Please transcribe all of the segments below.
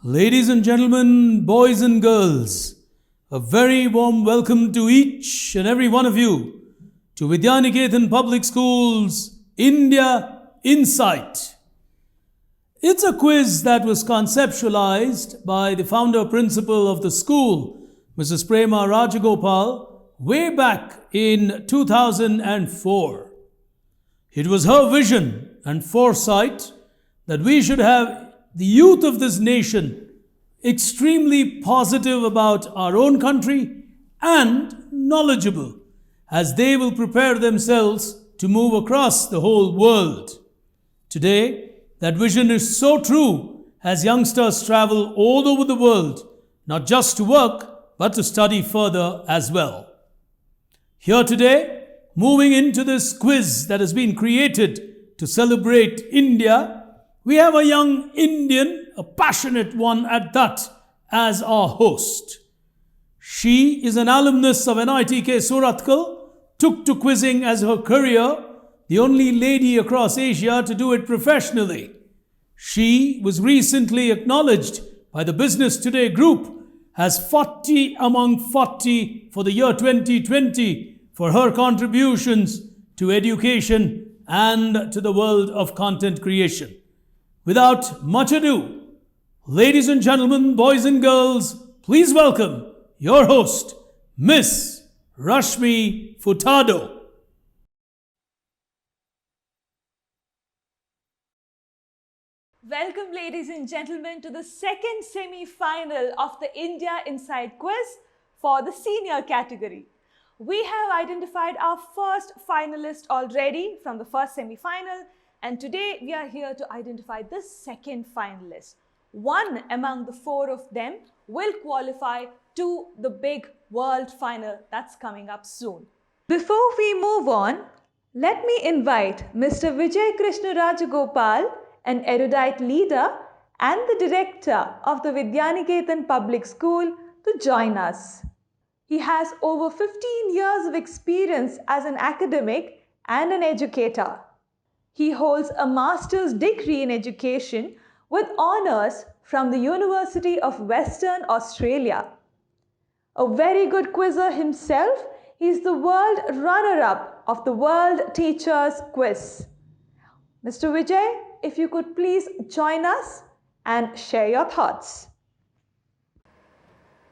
Ladies and gentlemen, boys and girls, a very warm welcome to each and every one of you to Vidyaniketan Public Schools India Insight. It's a quiz that was conceptualized by the founder principal of the school, Mrs. Prema Rajagopal, way back in 2004. It was her vision and foresight that we should have the youth of this nation extremely positive about our own country and knowledgeable as they will prepare themselves to move across the whole world. Today, that vision is so true as youngsters travel all over the world, not just to work, but to study further as well. Here today, moving into this quiz that has been created to celebrate India, we have a young Indian, a passionate one at that, as our host. She is an alumnus of NITK Surathkal, took to quizzing as her career, the only lady across Asia to do it professionally. She was recently acknowledged by the Business Today group as 40 among 40 for the year 2020 for her contributions to education and to the world of content creation. Without much ado, ladies and gentlemen, boys and girls, please welcome your host, Miss Rashmi Furtado. Welcome, ladies and gentlemen, to the second semi-final of the India Inside Quiz for the senior category. We have identified our first finalist already from the first semi-final, and today we are here to identify the second finalist. One among the four of them will qualify to the big world final that's coming up soon. Before we move on, let me invite Mr. Vijay Krishna Rajagopal, an erudite leader and the director of the Vidyaniketan Public School, to join us. He has over 15 years of experience as an academic and an educator. He holds a master's degree in education with honours from the University of Western Australia. A very good quizzer himself, he is the world runner-up of the World Teachers Quiz. Mr. Vijay, if you could please join us and share your thoughts.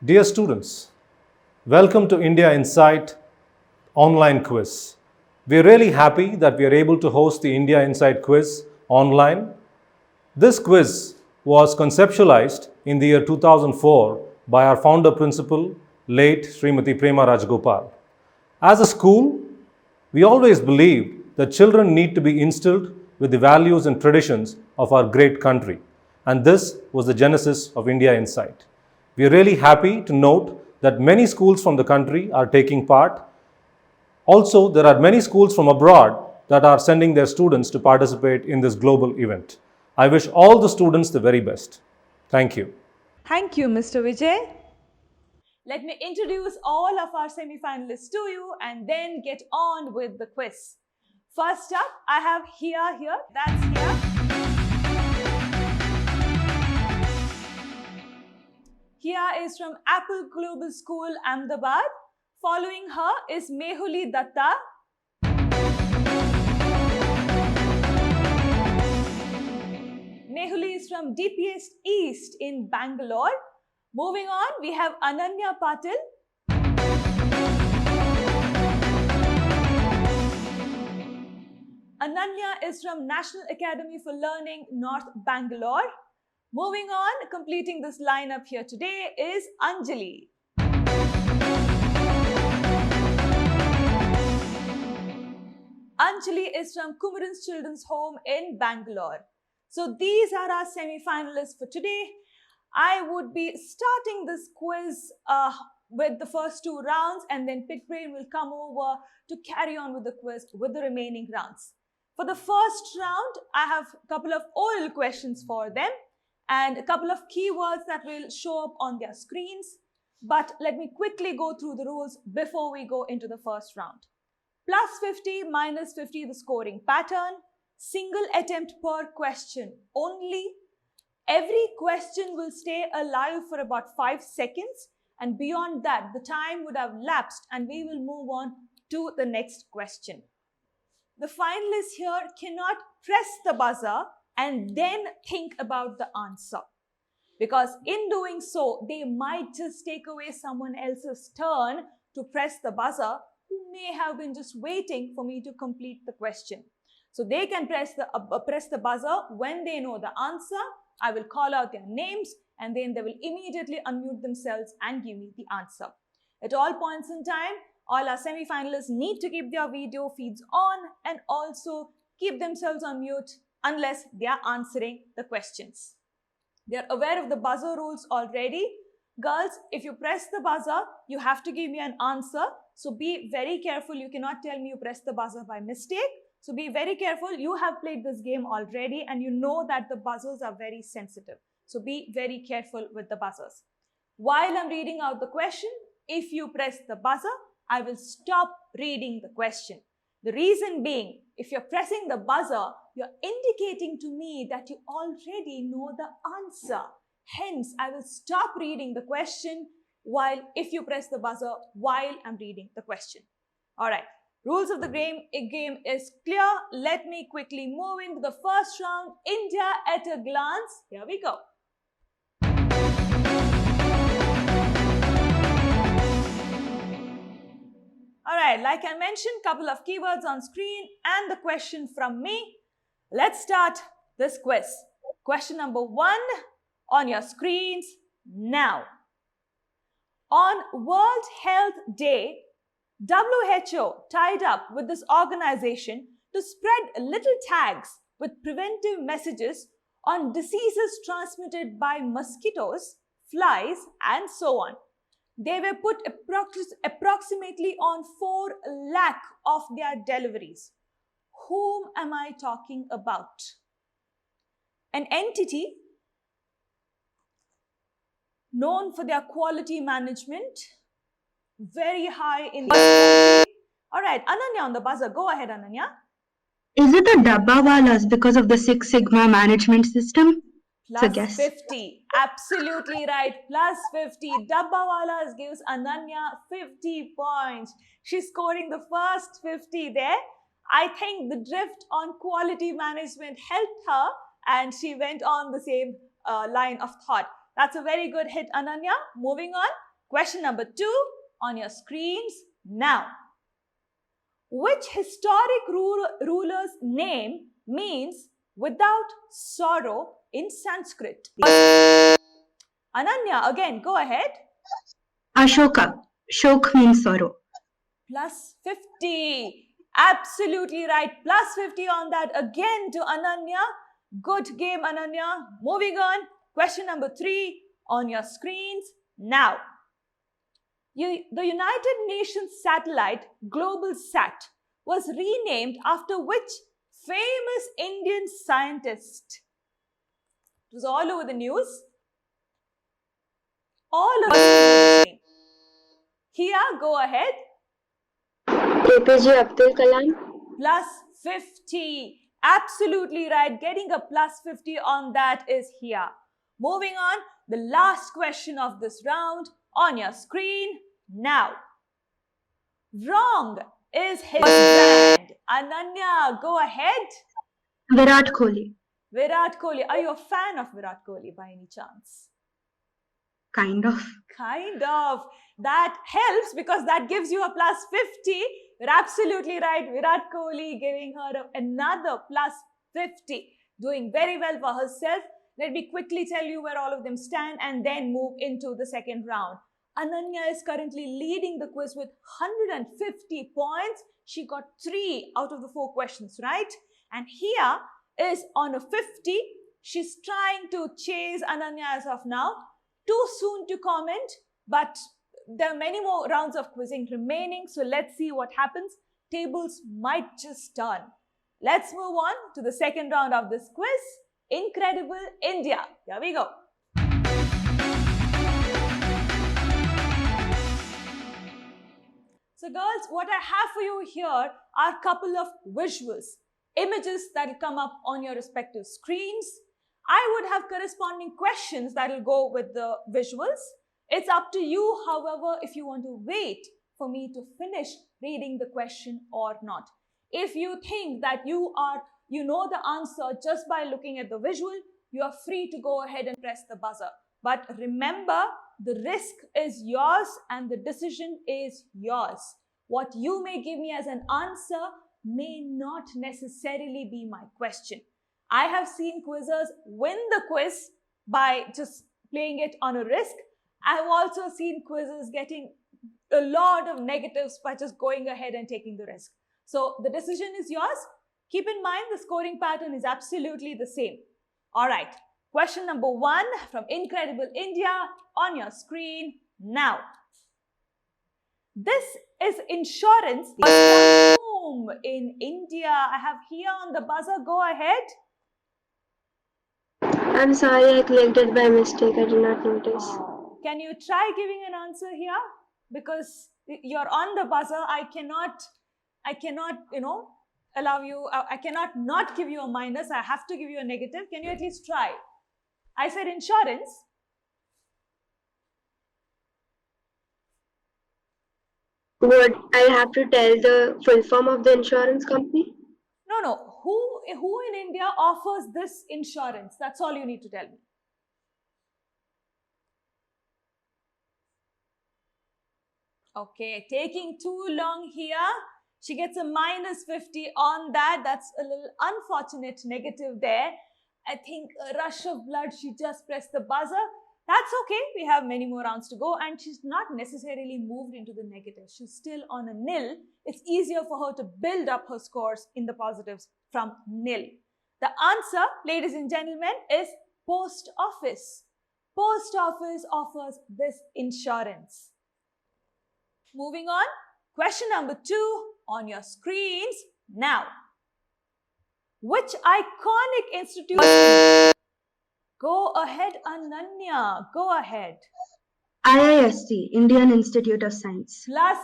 Dear students, welcome to India Insight online quiz. We are really happy that we are able to host the India Insight quiz online. This quiz was conceptualized in the year 2004 by our founder principal, late Srimati Prema Rajagopal. As a school, we always believed that children need to be instilled with the values and traditions of our great country. And this was the genesis of India Insight. We are really happy to note that many schools from the country are taking part. Also, there are many schools from abroad that are sending their students to participate in this global event. I wish all the students the very best. Thank you. Thank you, Mr. Vijay. Let me introduce all of our semi-finalists to you and then get on with the quiz. First up, I have here, that's here. Here is from Apple Global School, Ahmedabad. Following her is Mehuli Datta. Mehuli is from DPS East in Bangalore. Moving on, we have Ananya Patil. Ananya is from National Academy for Learning, North Bangalore. Moving on, completing this lineup here today is Anjali. Anjali is from Kumaran's Children's Home in Bangalore. So these are our semi-finalists for today. I would be starting this quiz with the first two rounds, and then Pick Brain will come over to carry on with the quiz with the remaining rounds. For the first round, I have a couple of oral questions for them and a couple of keywords that will show up on their screens. But let me quickly go through the rules before we go into the first round. Plus 50, minus 50, the scoring pattern. Single attempt per question only. Every question will stay alive for about 5 seconds, and beyond that, the time would have lapsed and we will move on to the next question. The finalists here cannot press the buzzer and then think about the answer, because in doing so, they might just take away someone else's turn to press the buzzer who may have been just waiting for me to complete the question. So they can press the buzzer when they know the answer. I will call out their names and then they will immediately unmute themselves and give me the answer. At all points in time, all our semi-finalists need to keep their video feeds on and also keep themselves on mute unless they are answering the questions. They are aware of the buzzer rules already. Girls, if you press the buzzer, you have to give me an answer. So be very careful. You cannot tell me you pressed the buzzer by mistake. So be very careful. You have played this game already and you know that the buzzers are very sensitive. So be very careful with the buzzers. While I'm reading out the question, if you press the buzzer, I will stop reading the question. The reason being, if you're pressing the buzzer, you're indicating to me that you already know the answer. Hence, I will stop reading the question if you press the buzzer while I'm reading the question. All right. Rules of the game is clear. Let me quickly move into the first round. India at a glance. Here we go. All right, like I mentioned, couple of keywords on screen and the question from me. Let's start this quiz. Question number 1 on your screens now. On World Health Day, WHO tied up with this organization to spread little tags with preventive messages on diseases transmitted by mosquitoes, flies, and so on. They were put approximately on 4 lakh of their deliveries. Whom am I talking about? An entity known for their quality management, very high in the... All right, Ananya on the buzzer. Go ahead, Ananya. Is it the Dabbawalas because of the Six Sigma management system? Plus 50. Absolutely right. Plus 50. Dabbawalas gives Ananya 50 points. She's scoring the first 50 there. I think the drift on quality management helped her and she went on the same line of thought. That's a very good hit, Ananya. Moving on. Question number 2 on your screens now. Which historic ruler's name means without sorrow in Sanskrit? Ananya, again, go ahead. Ashoka. Shok means sorrow. Plus 50. Absolutely right. Plus 50 on that again to Ananya. Good game, Ananya. Moving on. Question number 3 on your screens now. The United Nations satellite, GlobalSat, was renamed after which famous Indian scientist? It was all over the news. All of us. Here, go ahead. APJ Abdul Kalam. Plus 50. Absolutely right. Getting a plus 50 on that is here. Moving on, the last question of this round on your screen now. Wrong is his brand. Ananya, go ahead. Virat Kohli. Virat Kohli. Are you a fan of Virat Kohli by any chance? Kind of. Kind of. That helps because that gives you a plus 50. You're absolutely right. Virat Kohli giving her another plus 50. Doing very well for herself. Let me quickly tell you where all of them stand and then move into the second round. Ananya is currently leading the quiz with 150 points. She got 3 out of the 4 questions, right? And here is on a 50. She's trying to chase Ananya as of now. Too soon to comment, but there are many more rounds of quizzing remaining. So let's see what happens. Tables might just turn. Let's move on to the second round of this quiz. Incredible India. Here we go. So girls, what I have for you here are a couple of visuals, images that will come up on your respective screens. I would have corresponding questions that will go with the visuals. It's up to you, however, if you want to wait for me to finish reading the question or not. If you think that you know the answer just by looking at the visual, you are free to go ahead and press the buzzer. But remember, the risk is yours and the decision is yours. What you may give me as an answer may not necessarily be my question. I have seen quizzers win the quiz by just playing it on a risk. I've also seen quizzers getting a lot of negatives by just going ahead and taking the risk. So the decision is yours. Keep in mind the scoring pattern is absolutely the same. All right. Question number 1 from Incredible India on your screen now. This is insurance from whom in India? I have here on the buzzer. Go ahead. I'm sorry, I clicked it by mistake. I did not notice. Can you try giving an answer here? Because you're on the buzzer. I cannot, allow you, I cannot not give you a minus. I have to give you a negative. Can you at least try? I said insurance. Would I have to tell the full form of the insurance company? No. Who in India offers this insurance? That's all you need to tell me. Okay, taking too long here. She gets a minus 50 on that. That's a little unfortunate negative there. I think a rush of blood. She just pressed the buzzer. That's okay. We have many more rounds to go and she's not necessarily moved into the negative. She's still on a nil. It's easier for her to build up her scores in the positives from nil. The answer, ladies and gentlemen, is post office. Post office offers this insurance. Moving on, question number 2 on your screens now. Which iconic institution? Go ahead, Ananya. Go ahead. IISc, Indian Institute of Science. Plus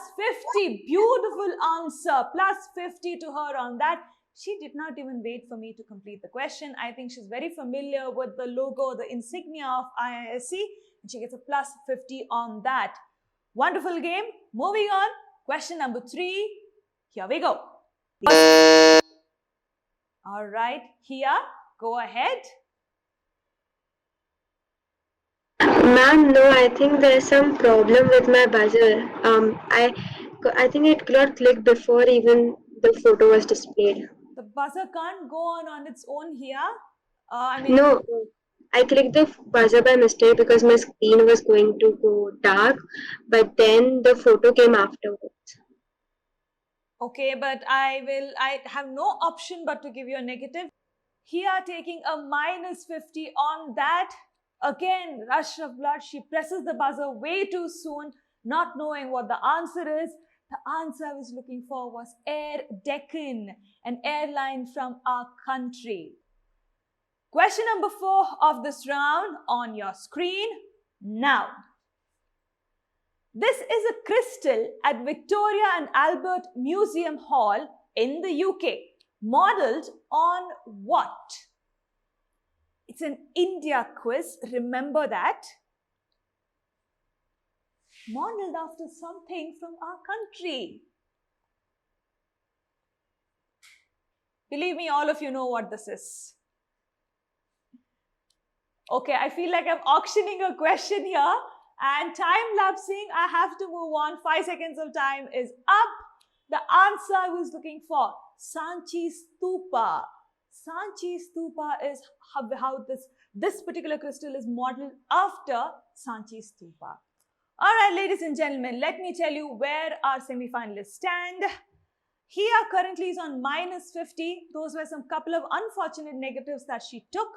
50. Beautiful answer. Plus 50 to her on that. She did not even wait for me to complete the question. I think she's very familiar with the logo, the insignia of IISc. And she gets a plus 50 on that. Wonderful game. Moving on. Question number 3. Here we go. All right. Here. Go ahead. Ma'am, no, I think there's some problem with my buzzer. I think it got clicked before even the photo was displayed. The buzzer can't go on its own here. No, I clicked the buzzer by mistake because my screen was going to go dark, but then the photo came afterwards. Okay, but I have no option but to give you a negative. Here, taking a minus 50 on that. Again, rush of blood. She presses the buzzer way too soon, not knowing what the answer is. The answer I was looking for was Air Deccan, an airline from our country. Question number 4 of this round on your screen now. This is a crystal at Victoria and Albert Museum Hall in the UK. Modeled on what? It's an India quiz, remember that. Modeled after something from our country. Believe me, all of you know what this is. Okay, I feel like I'm auctioning a question here and time-lapsing. I have to move on. 5 seconds of time is up. The answer I was looking for, Sanchi Stupa. Sanchi Stupa is how this particular crystal is modeled after Sanchi Stupa. All right, ladies and gentlemen, let me tell you where our semi-finalists stand. Here currently is on minus 50. Those were some couple of unfortunate negatives that she took.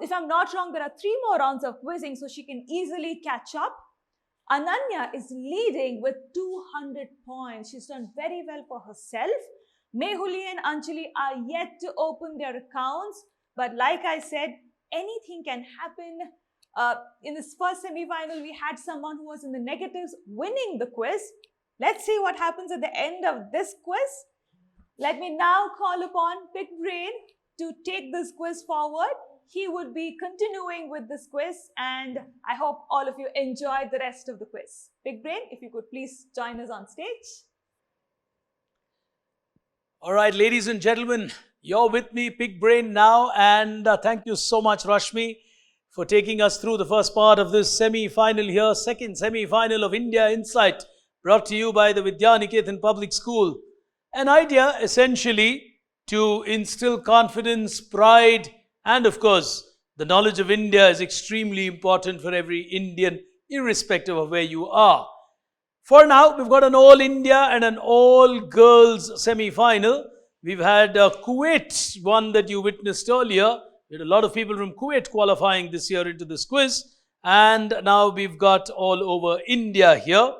If I'm not wrong, there are 3 more rounds of quizzing, so she can easily catch up. Ananya is leading with 200 points. She's done very well for herself. Mehuli and Anjali are yet to open their accounts. But like I said, anything can happen. In this first semi-final, we had someone who was in the negatives winning the quiz. Let's see what happens at the end of this quiz. Let me now call upon Big Brain to take this quiz forward. he would be continuing with this quiz, and I hope all of you enjoyed the rest of the quiz. Big Brain, if you could please join us on stage. All right, ladies and gentlemen, you're with me, Big Brain, now, and thank you so much, Rashmi, for taking us through the first part of this semi-final here, second semi-final of India Insight, brought to you by the Vidyaniketan Public School. An idea, essentially, to instill confidence, pride, and of course, the knowledge of India is extremely important for every Indian, irrespective of where you are. For now, we've got an all-India and an all-girls semi-final. We've had Kuwait, one that you witnessed earlier. We had a lot of people from Kuwait qualifying this year into this quiz. And now we've got all over India here.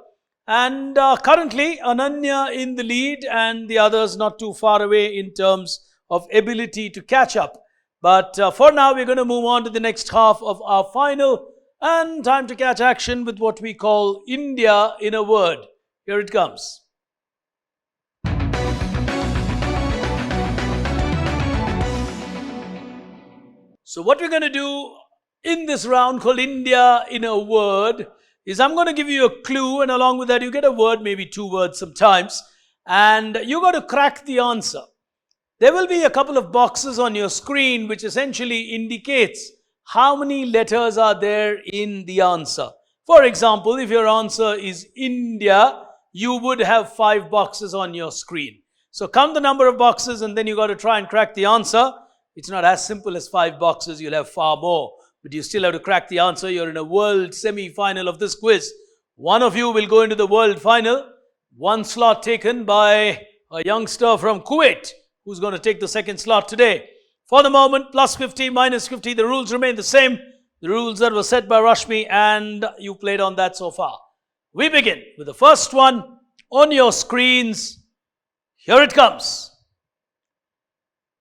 And currently, Ananya in the lead and the others not too far away in terms of ability to catch up. But for now, we're going to move on to the next half of our final. And time to catch action with what we call India in a word. Here it comes. So what we're going to do in this round called India in a word is I'm going to give you a clue, and along with that you get a word, maybe two words sometimes, and you got to crack the answer. There will be a couple of boxes on your screen which essentially indicates how many letters are there in the answer. For example, if your answer is India, you would have 5 boxes on your screen. So count the number of boxes and then you got to try and crack the answer. It's not as simple as 5 boxes, you'll have far more. But you still have to crack the answer. You're in a world semi-final of this quiz. One of you will go into the world final. 1 slot taken by a youngster from Kuwait who's going to take the 2nd slot today. For the moment, plus 50, minus 50, the rules remain the same. The rules that were set by Rashmi, and you played on that so far. We begin with the first one on your screens. Here it comes.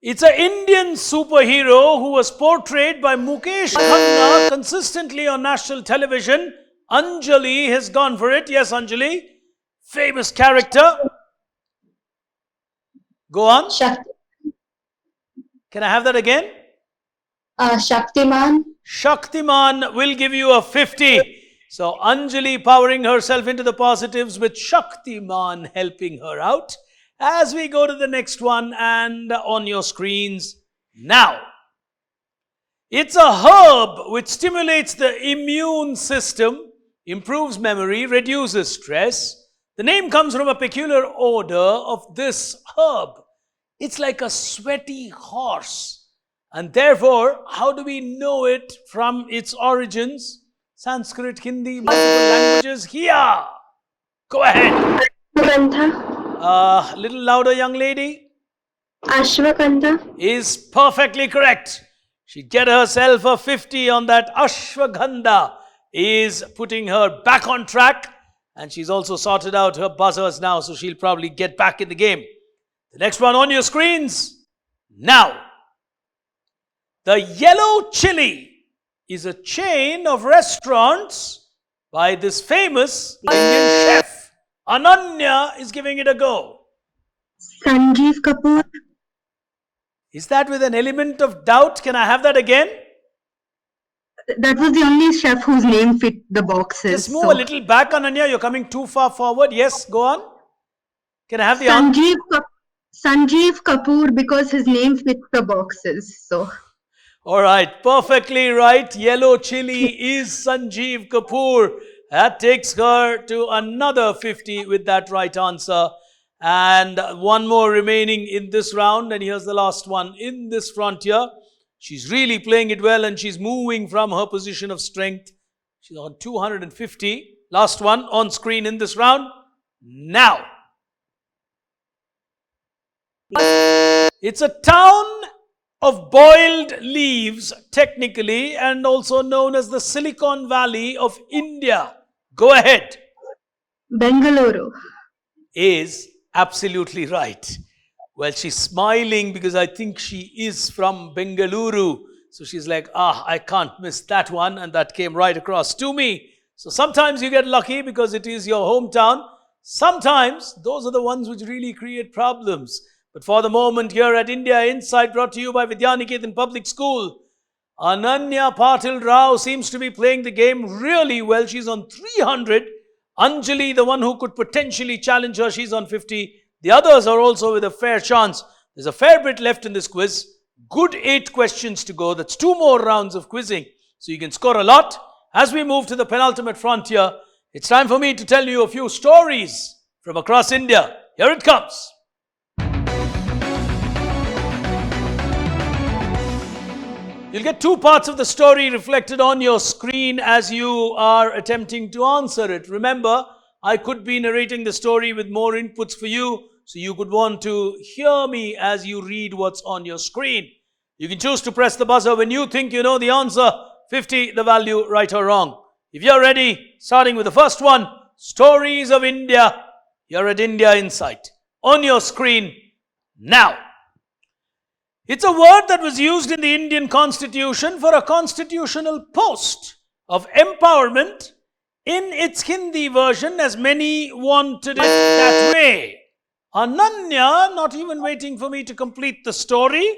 It's an Indian superhero who was portrayed by Mukesh Khanna consistently on national television. Anjali has gone for it. Yes, Anjali. Famous character. Go on. Can I have that again? Shaktiman. Shaktiman will give you a 50. So Anjali powering herself into the positives with Shaktiman helping her out. As we go to the next one and on your screens now. It's a herb which stimulates the immune system, improves memory, reduces stress. The name comes from a peculiar odor of this herb. It's like a sweaty horse. And therefore, how do we know it from its origins? Sanskrit, Hindi, multiple languages. Here! Go ahead. Little louder, young lady. Ashwagandha. Is perfectly correct. She'd get herself a 50 on that. Ashwagandha is putting her back on track. And she's also sorted out her buzzers now, so she'll probably get back in the game. The next one on your screens. Now, the Yellow Chili is a chain of restaurants by this famous Indian chef. Ananya is giving it a go. Sanjeev Kapoor. Is that with an element of doubt? Can I have that again? That was the only chef whose name fit the boxes. Just move a little back, Ananya. You're coming too far forward. Yes, go on. Can I have the answer? Sanjeev Kapoor, because his name fits the boxes. So. All right, perfectly right. Yellow Chili is Sanjeev Kapoor. That takes her to another 50 with that right answer. And one more remaining in this round. And here's the last one in this frontier. She's really playing it well and she's moving from her position of strength. She's on 250. Last one on screen in this round. Now. It's a town of boiled leaves, technically, and also known as the Silicon Valley of India. Go ahead. Bangalore. Is absolutely right. Well, she's smiling because I think she is from Bengaluru. So she's like, I can't miss that one. And that came right across to me. So sometimes you get lucky because it is your hometown. Sometimes those are the ones which really create problems. But for the moment here at India Insight, brought to you by Vidyaniketan Public School, Ananya Patil Rao seems to be playing the game really well. She's on 300. Anjali, the one who could potentially challenge her, she's on 50. The others are also with a fair chance. There's a fair bit left in this quiz. Good 8 questions to go. That's 2 more rounds of quizzing. So you can score a lot. As we move to the penultimate frontier, it's time for me to tell you a few stories from across India. Here it comes. You'll get 2 parts of the story reflected on your screen as you are attempting to answer it. Remember, I could be narrating the story with more inputs for you, so you could want to hear me as you read what's on your screen. You can choose to press the buzzer when you think you know the answer. 50, the value, right or wrong. If you're ready, starting with the first one, Stories of India. You're at India Insight. On your screen, now. It's a word that was used in the Indian Constitution for a constitutional post of empowerment. In its Hindi version, as many wanted it that way. Ananya, not even waiting for me to complete the story.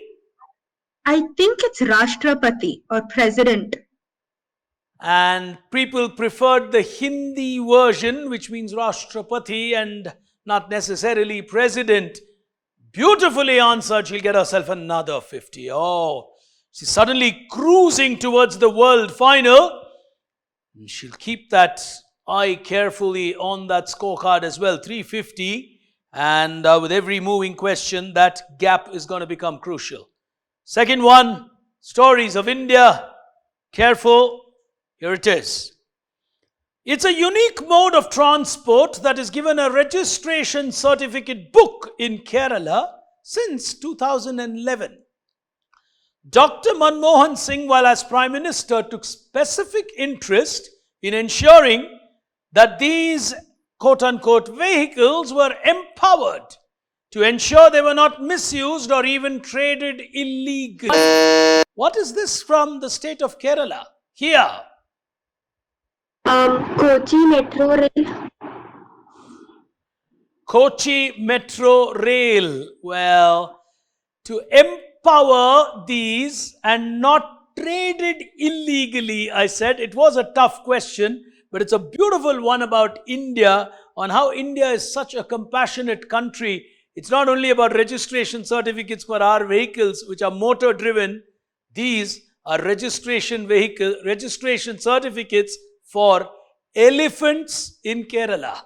I think it's Rashtrapati or President. And people preferred the Hindi version, which means Rashtrapati and not necessarily President. Beautifully answered. She'll get herself another 50. Oh, she's suddenly cruising towards the world final. And she'll keep that eye carefully on that scorecard as well. 350. And with every moving question, that gap is going to become crucial. Second one, Stories of India. Careful. Here it is. It's a unique mode of transport that is given a registration certificate book in Kerala since 2011. Dr. Manmohan Singh, while as Prime Minister, took specific interest in ensuring that these quote-unquote vehicles were empowered to ensure they were not misused or even traded illegally. What is this from the state of Kerala? Here. Kochi Metro Rail. Kochi Metro Rail. Well, to empower these and not traded illegally, I said. It was a tough question, but it's a beautiful one about India, on how India is such a compassionate country. It's not only about registration certificates for our vehicles, which are motor driven. These are registration certificates for elephants in Kerala.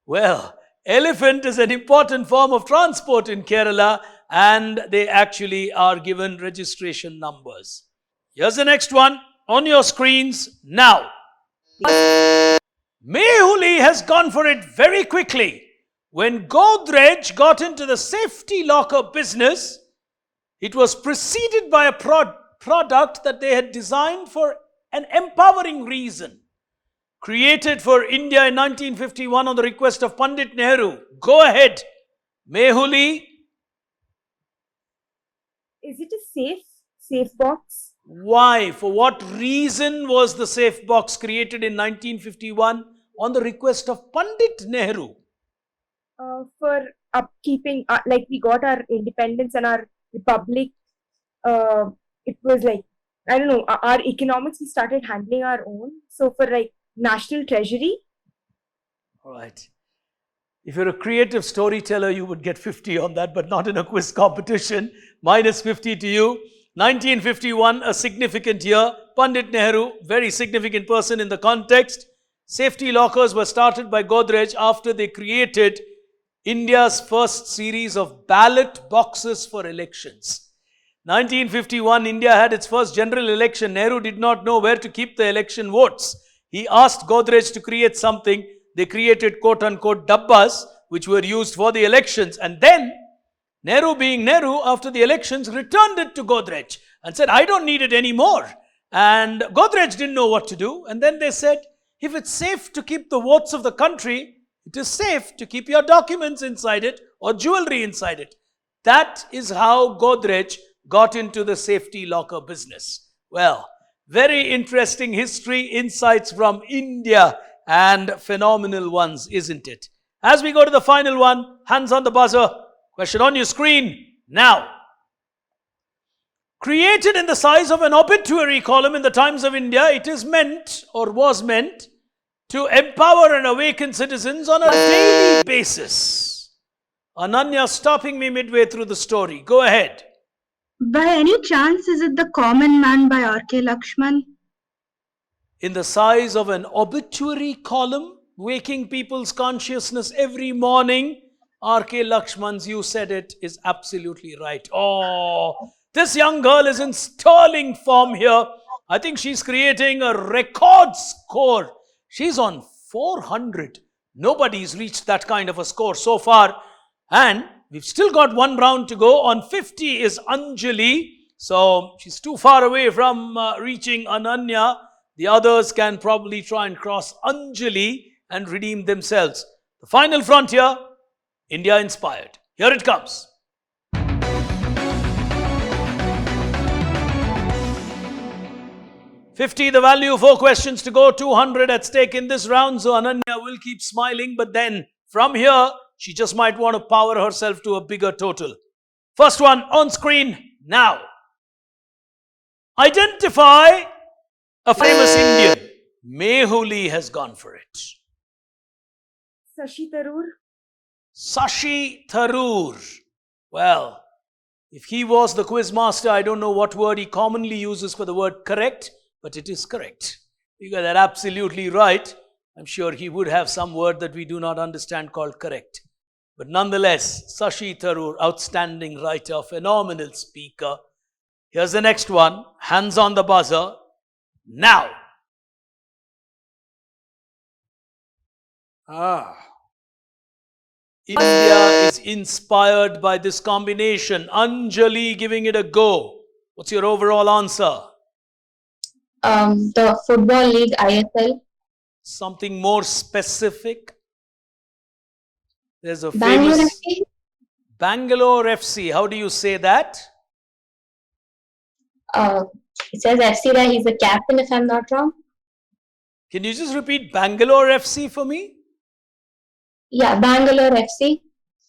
Well, elephant is an important form of transport in Kerala, and they actually are given registration numbers. Here's the next one on your screens now. Mehuli has gone for it very quickly. When Godrej got into the safety locker business, it was preceded by a product that they had designed for an empowering reason. Created for India in 1951 on the request of Pandit Nehru. Go ahead, Mehuli. Is it a safe box? Why? For what reason was the safe box created in 1951 on the request of Pandit Nehru? For upkeeping, like we got our independence and our republic. It was like, I don't know, our economics, we started handling our own. So for like national treasury. All right. If you're a creative storyteller, you would get 50 on that, but not in a quiz competition. Minus 50 to you. 1951, a significant year. Pandit Nehru, very significant person in the context. Safety lockers were started by Godrej after they created India's first series of ballot boxes for elections. 1951, India had its first general election. Nehru did not know where to keep the election votes. He asked Godrej to create something. They created quote-unquote dabbas, which were used for the elections. And then, Nehru being Nehru, after the elections, returned it to Godrej and said, I don't need it anymore. And Godrej didn't know what to do. And then they said, if it's safe to keep the votes of the country, it is safe to keep your documents inside it or jewelry inside it. That is how Godrej got into the safety locker business. Well, very interesting history, insights from India, and phenomenal ones, isn't it? As we go to the final one, hands on the buzzer. Question on your screen now. Created in the size of an obituary column in the Times of India, it is meant or was meant to empower and awaken citizens on a daily basis. Ananya stopping me midway through the story. Go ahead. By any chance, is it The Common Man by R.K. Lakshman? In the size of an obituary column, waking people's consciousness every morning, R.K. Lakshman's, you said it, is absolutely right. Oh, this young girl is in sterling form here. I think she's creating a record score. She's on 400. Nobody's reached that kind of a score so far. And we've still got one round to go. On 50 is Anjali. So she's too far away from reaching Ananya. The others can probably try and cross Anjali and redeem themselves. The final frontier, India inspired. Here it comes. $50, the value, 4 questions to go, 200 at stake in this round. So Ananya will keep smiling, but then from here, she just might want to power herself to a bigger total. First one on screen now. Identify a famous Indian. Mehuli has gone for it. Sashi Tharoor. Sashi Tharoor. Well, if he was the quiz master, I don't know what word he commonly uses for the word correct, but it is correct. You got that absolutely right. I'm sure he would have some word that we do not understand called correct. But nonetheless, Sashi Tharoor, outstanding writer, phenomenal speaker. Here's the next one. Hands on the buzzer. Now. India is inspired by this combination. Anjali giving it a go. What's your overall answer? The Football League, ISL. Something more specific? There's a Bangalore famous FC. Bangalore FC. How do you say that? It says FC that he's the captain, if I'm not wrong. Can you just repeat Bangalore FC for me? Yeah, Bangalore FC.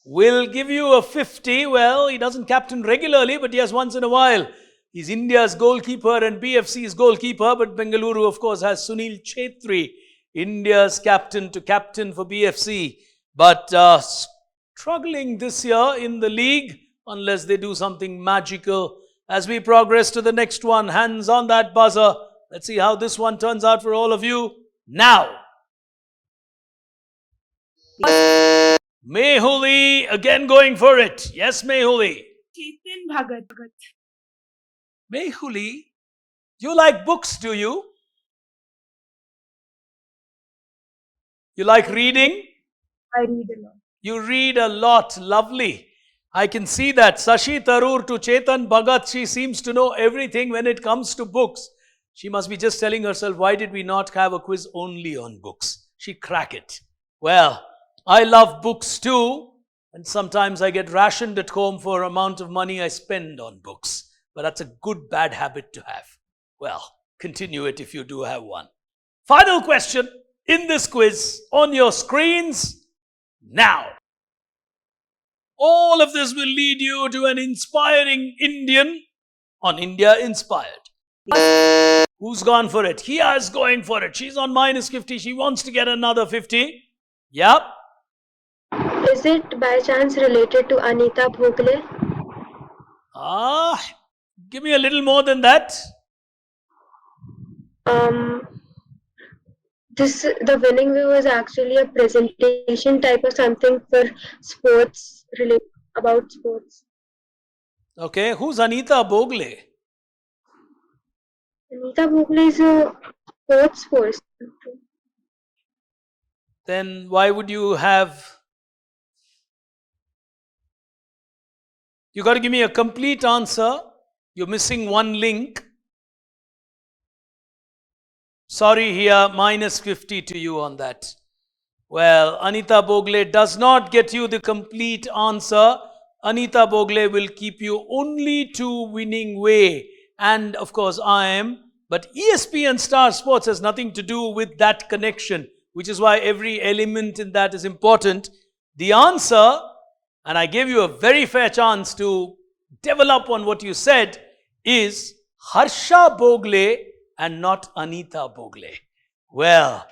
We'll give you a 50. Well, he doesn't captain regularly, but yes, once in a while. He's India's goalkeeper and BFC's goalkeeper, but Bengaluru, of course, has Sunil Chetri, India's captain to captain for BFC. But struggling this year in the league, unless they do something magical. As we progress to the next one, hands on that buzzer. Let's see how this one turns out for all of you. Now. Mehuli, again going for it. Yes, Mehuli. Chetan Bhagat. Mehuli, you like books, do you? You like reading? I read a lot. You read a lot. Lovely. I can see that. Sashi Tharoor to Chetan Bhagat, she seems to know everything when it comes to books. She must be just telling herself, why did we not have a quiz only on books? She'd crack it. Well, I love books too. And sometimes I get rationed at home for amount of money I spend on books. But that's a good bad habit to have. Well, continue it if you do have one. Final question in this quiz on your screens now. All of this will lead you to an inspiring Indian on India Inspired. Who's gone for it? Hia is going for it. She's on minus 50. She wants to get another 50. Yep. Is it by chance related to Anita Bhogle? Give me a little more than that. The winning way was actually a presentation type of something for sports, about sports. Okay, who's Anita Bogle? Anita Bhogle is a sports person. Then why would you have... You got to give me a complete answer. You're missing one link. Sorry here, minus 50 to you on that. Well, Anita Bogle does not get you the complete answer. Anita Bogle will keep you only to winning way. And of course I am. But ESPN Star Sports has nothing to do with that connection, which is why every element in that is important. The answer, and I gave you a very fair chance to develop on what you said, is Harsha Bogle and not Anita Bogle. Well,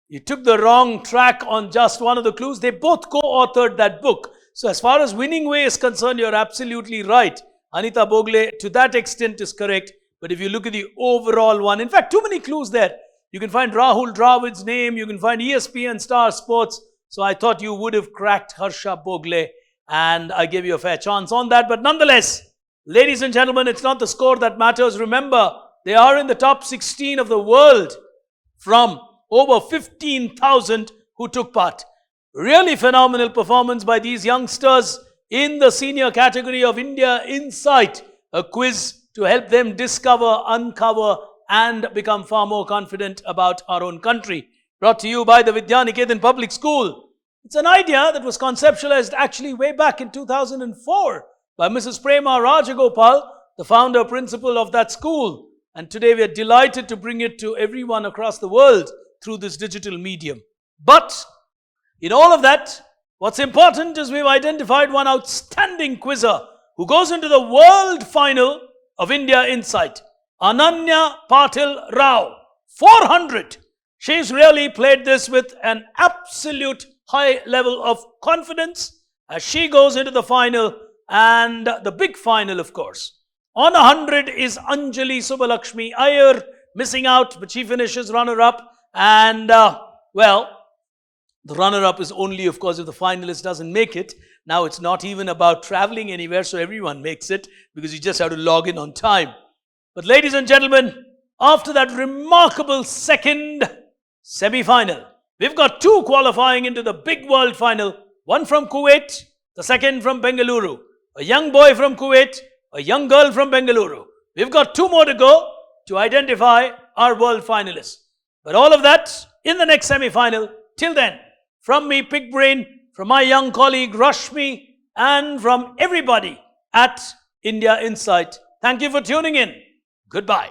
you took the wrong track on just one of the clues. They both co-authored that book. So as far as winning way is concerned, you're absolutely right. Anita Bogle, to that extent, is correct. But if you look at the overall one, in fact, too many clues there. You can find Rahul Dravid's name. You can find ESPN Star Sports. So I thought you would have cracked Harsha Bogle. And I gave you a fair chance on that. But nonetheless, ladies and gentlemen, it's not the score that matters. Remember, they are in the top 16 of the world from over 15,000 who took part. Really phenomenal performance by these youngsters in the senior category of India Insight, a quiz to help them discover, uncover, and become far more confident about our own country. Brought to you by the Vidyaniketan Public School. It's an idea that was conceptualized actually way back in 2004 by Mrs. Prema Rajagopal, the founder principal of that school. And today we are delighted to bring it to everyone across the world through this digital medium. But in all of that, what's important is we've identified one outstanding quizzer who goes into the world final of India Insight. Ananya Patil Rao, 400. She's really played this with an absolute high level of confidence as she goes into the final and the big final, of course. On 100 is Anjali Subbalakshmi Iyer, missing out, but she finishes runner-up. And, well, the runner-up is only, of course, if the finalist doesn't make it. Now, it's not even about traveling anywhere, so everyone makes it because you just have to log in on time. But ladies and gentlemen, after that remarkable second semi-final, we've got two qualifying into the big world final. One from Kuwait, the second from Bengaluru. A young boy from Kuwait, a young girl from Bengaluru. We've got two more to go to identify our world finalists. But all of that in the next semi-final. Till then, from me, Pig Brain, from my young colleague Rashmi, and from everybody at India Insight, thank you for tuning in. Goodbye.